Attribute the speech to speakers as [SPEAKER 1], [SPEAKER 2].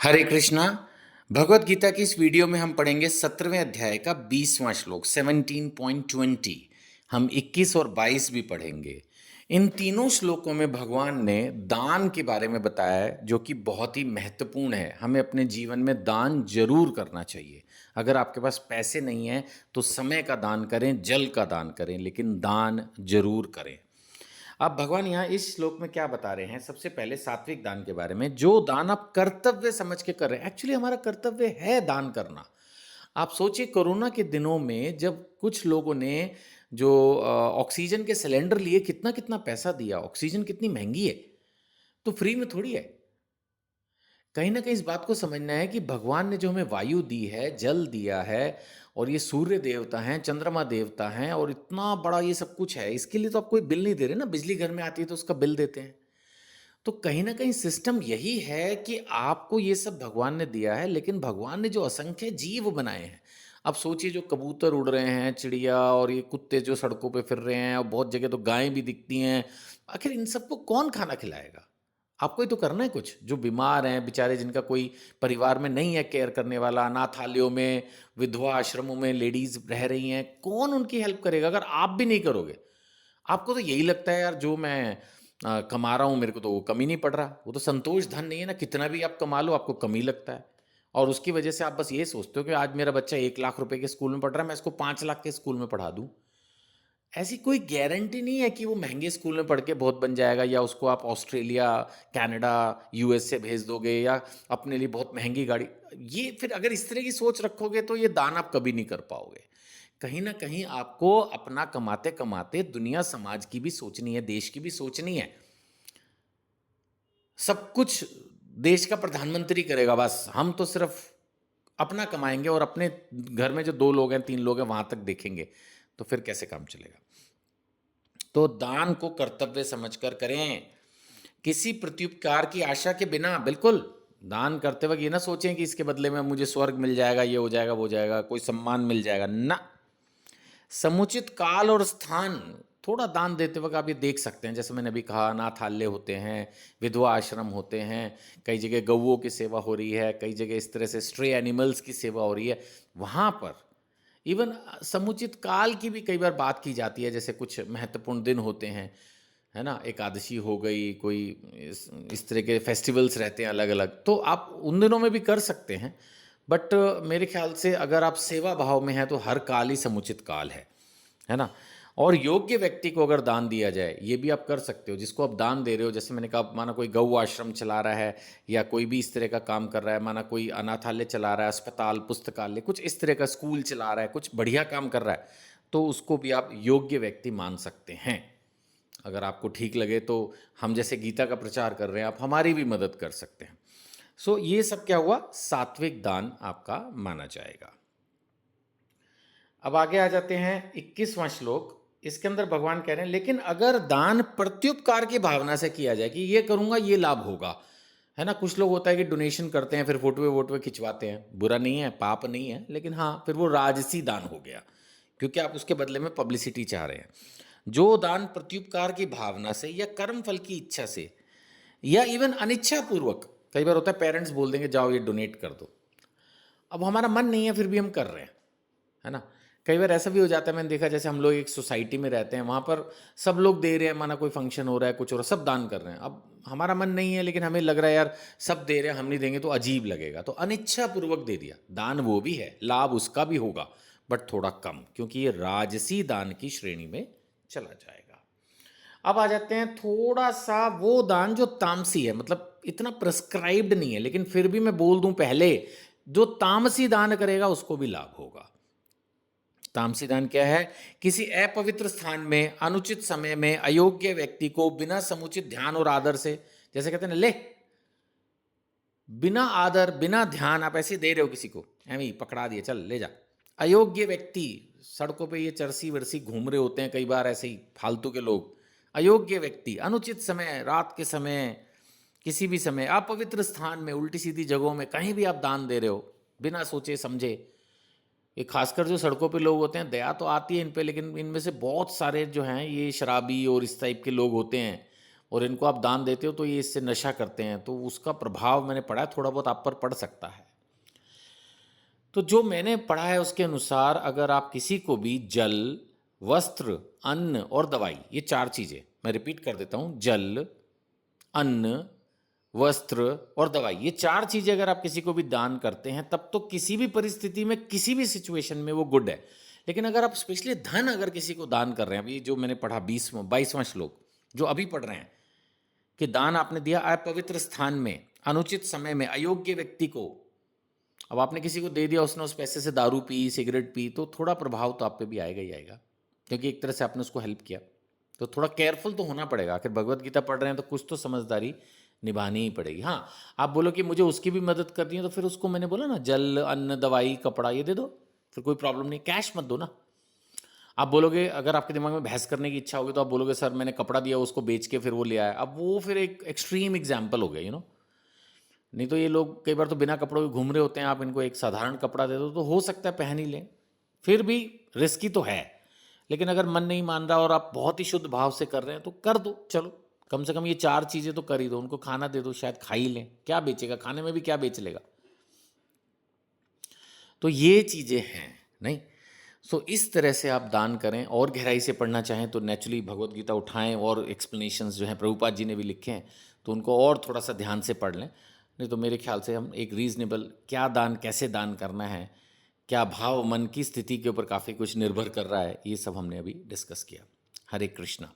[SPEAKER 1] हरे कृष्णा। भगवत गीता की इस वीडियो में हम पढ़ेंगे 17वें अध्याय का 20वां श्लोक 17.20। हम 21 और 22 भी पढ़ेंगे। इन तीनों श्लोकों में भगवान ने दान के बारे में बताया है, जो कि बहुत ही महत्वपूर्ण है। हमें अपने जीवन में दान जरूर करना चाहिए। अगर आपके पास पैसे नहीं हैं तो समय का दान करें, जल का दान करें, लेकिन दान जरूर करें। अब भगवान यहाँ इस श्लोक में क्या बता रहे हैं? सबसे पहले सात्विक दान के बारे में, जो दान आप कर्तव्य समझ के कर रहे हैं। एक्चुअली हमारा कर्तव्य है दान करना। आप सोचिए, कोरोना के दिनों में जब कुछ लोगों ने जो ऑक्सीजन के सिलेंडर लिए, कितना कितना पैसा दिया। ऑक्सीजन कितनी महंगी है, तो फ्री में थोड़ी है। कहीं ना कहीं इस बात को समझना है कि भगवान ने जो हमें वायु दी है, जल दिया है, और ये सूर्य देवता हैं, चंद्रमा देवता हैं, और इतना बड़ा ये सब कुछ है, इसके लिए तो आप कोई बिल नहीं दे रहे ना। बिजली घर में आती है तो उसका बिल देते हैं। तो कहीं ना कहीं सिस्टम यही है कि आपको ये सब भगवान ने दिया है, लेकिन भगवान ने जो असंख्य जीव बनाए हैं। अब सोचिए, जो कबूतर उड़ रहे हैं, चिड़िया, और ये कुत्ते जो सड़कों पे फिर रहे हैं, और बहुत जगह तो गायें भी दिखती हैं। आखिर इन सबको कौन खाना खिलाएगा? आपको ही तो करना है कुछ। जो बीमार हैं बेचारे, जिनका कोई परिवार में नहीं है केयर करने वाला, अनाथालयों में, विधवा आश्रमों में लेडीज रह रही हैं, कौन उनकी हेल्प करेगा अगर आप भी नहीं करोगे? आपको तो यही लगता है यार, जो मैं कमा रहा हूँ मेरे को तो वो कमी नहीं पड़ रहा। वो तो संतोष धन नहीं है ना, कितना भी आप कमा लो आपको कमी लगता है। और उसकी वजह से आप बस ये सोचते हो कि आज मेरा बच्चा 1 लाख रुपए के स्कूल में पढ़ रहा है, मैं इसको 5 लाख के स्कूल में पढ़ा दूँ। ऐसी कोई गारंटी नहीं है कि वो महंगे स्कूल में पढ़ के बहुत बन जाएगा, या उसको आप ऑस्ट्रेलिया, कनाडा, यूएस से भेज दोगे, या अपने लिए बहुत महंगी गाड़ी। ये फिर अगर इस तरह की सोच रखोगे तो ये दान आप कभी नहीं कर पाओगे। कहीं ना कहीं आपको अपना कमाते कमाते दुनिया समाज की भी सोचनी है, देश की भी सोचनी है। सब कुछ देश का प्रधानमंत्री करेगा, बस हम तो सिर्फ अपना कमाएंगे और अपने घर में जो 2 लोग हैं, 3 लोग हैं, वहां तक देखेंगे। तो फिर कैसे काम चलेगा? तो दान को कर्तव्य समझकर करें, किसी प्रत्युपकार की आशा के बिना। बिल्कुल दान करते वक्त ये ना सोचें कि इसके बदले में मुझे स्वर्ग मिल जाएगा, ये हो जाएगा, वो हो जाएगा, कोई सम्मान मिल जाएगा ना। समुचित काल और स्थान। थोड़ा दान देते वक्त आप ये देख सकते हैं, जैसे मैंने अभी कहा, अनाथालय होते हैं, विधवा आश्रम होते हैं, कई जगह गऊओं की सेवा हो रही है, कई जगह इस तरह से स्ट्रे एनिमल्स की सेवा हो रही है। वहाँ पर इवन समुचित काल की भी कई बार बात की जाती है। जैसे कुछ महत्वपूर्ण दिन होते हैं, है ना, एकादशी हो गई, कोई इस तरह के फेस्टिवल्स रहते हैं अलग अलग, तो आप उन दिनों में भी कर सकते हैं। बट मेरे ख्याल से अगर आप सेवा भाव में हैं तो हर काल ही समुचित काल है ना। और योग्य व्यक्ति को अगर दान दिया जाए, ये भी आप कर सकते हो। जिसको आप दान दे रहे हो, जैसे मैंने कहा, माना कोई गौ आश्रम चला रहा है, या कोई भी इस तरह का काम कर रहा है, माना कोई अनाथालय चला रहा है, अस्पताल, पुस्तकालय, कुछ इस तरह का स्कूल चला रहा है, कुछ बढ़िया काम कर रहा है, तो उसको भी आप योग्य व्यक्ति मान सकते हैं। अगर आपको ठीक लगे तो हम जैसे गीता का प्रचार कर रहे हैं, आप हमारी भी मदद कर सकते हैं। सो ये सब क्या हुआ? सात्विक दान आपका माना जाएगा। अब आगे आ जाते हैं 21वां श्लोक। इसके अंदर भगवान कह रहे हैं, लेकिन अगर दान प्रत्युपकार की भावना से किया जाए कि ये करूंगा ये लाभ होगा, है ना। कुछ लोग होता है कि डोनेशन करते हैं, फिर फोटोए वोटोए खिंचवाते हैं। बुरा नहीं है, पाप नहीं है, लेकिन हाँ, फिर वो राजसी दान हो गया, क्योंकि आप उसके बदले में पब्लिसिटी चाह रहे हैं। जो दान प्रत्युपकार की भावना से, या कर्म फल की इच्छा से, या इवन अनिच्छा पूर्वक, कई बार होता है पेरेंट्स बोल देंगे जाओ ये डोनेट कर दो, अब हमारा मन नहीं है फिर भी हम कर रहे हैं, है ना। कई बार ऐसा भी हो जाता है, मैंने देखा, जैसे हम लोग एक सोसाइटी में रहते हैं, वहाँ पर सब लोग दे रहे हैं, माना कोई फंक्शन हो रहा है, कुछ हो रहा है, सब दान कर रहे हैं। अब हमारा मन नहीं है, लेकिन हमें लग रहा है यार सब दे रहे हैं, हम नहीं देंगे तो अजीब लगेगा, तो अनिच्छा पूर्वक दे दिया। दान वो भी है, लाभ उसका भी होगा, बट थोड़ा कम, क्योंकि ये राजसी दान की श्रेणी में चला जाएगा। अब आ जाते हैं थोड़ा सा वो दान जो तामसी है, मतलब इतना प्रिस्क्राइब्ड नहीं है, लेकिन फिर भी मैं बोल दूं पहले, जो तामसी दान करेगा उसको भी लाभ होगा। तामसी दान क्या है? किसी अपवित्र स्थान में, अनुचित समय में, अयोग्य व्यक्ति को बिना समुचित ध्यान और आदर से, जैसे कहते हैं ना, ले, बिना आदर बिना ध्यान आप ऐसे दे रहे हो किसी को, ऐਵੇਂ ही पकड़ा दिए, चल ले जा। अयोग्य व्यक्ति, सड़कों पे ये चरसी वरसी घूम रहे होते हैं कई बार, ऐसे ही फालतू के लोग। अयोग्य व्यक्ति, अनुचित समय, रात के समय, किसी भी समय, अपवित्र स्थान में, उल्टी सीधी जगहों में, कहीं भी आप दान दे रहे हो बिना सोचे समझे। ये खासकर जो सड़कों पे लोग होते हैं, दया तो आती है इन पे, लेकिन इनमें से बहुत सारे जो हैं ये शराबी और इस टाइप के लोग होते हैं, और इनको आप दान देते हो तो ये इससे नशा करते हैं, तो उसका प्रभाव मैंने पढ़ा है, थोड़ा बहुत आप पर पड़ सकता है। तो जो मैंने पढ़ा है उसके अनुसार अगर आप किसी को भी जल, वस्त्र, अन्न और दवाई, ये 4 चीज़ें मैं रिपीट कर देता हूँ, जल, अन्न, वस्त्र और दवाई, ये 4 चीज़ें अगर आप किसी को भी दान करते हैं तब तो किसी भी परिस्थिति में, किसी भी सिचुएशन में वो गुड है। लेकिन अगर आप स्पेशली धन अगर किसी को दान कर रहे हैं, अभी जो मैंने पढ़ा 22वां श्लोक जो अभी पढ़ रहे हैं, कि दान आपने दिया अपवित्र स्थान में, अनुचित समय में, अयोग्य व्यक्ति को, अब आपने किसी को दे दिया, उसने उस पैसे से दारू पी, सिगरेट पी, तो थोड़ा प्रभाव तो आप पे भी आएगा ही आएगा, क्योंकि एक तरह से आपने उसको हेल्प किया। तो थोड़ा केयरफुल तो होना पड़ेगा, आखिर भगवत गीता पढ़ रहे हैं तो कुछ तो समझदारी निभानी ही पड़ेगी। हाँ, आप बोलो कि मुझे उसकी भी मदद करनी है, तो फिर उसको मैंने बोला ना, जल, अन्न, दवाई, कपड़ा ये दे दो, फिर कोई प्रॉब्लम नहीं, कैश मत दो ना। आप बोलोगे, अगर आपके दिमाग में बहस करने की इच्छा होगी तो आप बोलोगे सर मैंने कपड़ा दिया उसको बेच के फिर वो ले आया, अब वो फिर एक एक्सट्रीम एग्जाम्पल हो गया, नहीं तो ये लोग कई बार तो बिना कपड़ों के घूम रहे होते हैं, आप इनको एक साधारण कपड़ा दे दो तो हो सकता है पहन ही लें, फिर भी रिस्की तो है। लेकिन अगर मन नहीं मान रहा और आप बहुत ही शुद्ध भाव से कर रहे हैं तो कर दो, चलो कम से कम ये 4 चीज़ें तो कर ही दो, उनको खाना दे दो, शायद खा ही लें, क्या बेचेगा खाने में भी, क्या बेच लेगा। तो ये चीज़ें हैं, नहीं। सो इस तरह से आप दान करें, और गहराई से पढ़ना चाहें तो नेचुरली भगवत गीता उठाएं और एक्सप्लेनेशंस जो हैं प्रभुपाद जी ने भी लिखे हैं तो उनको और थोड़ा सा ध्यान से पढ़ लें। नहीं तो मेरे ख्याल से हम एक रीज़नेबल, क्या दान कैसे दान करना है, क्या भाव मन की स्थिति के ऊपर काफ़ी कुछ निर्भर कर रहा है, ये सब हमने अभी डिस्कस किया। हरे कृष्णा।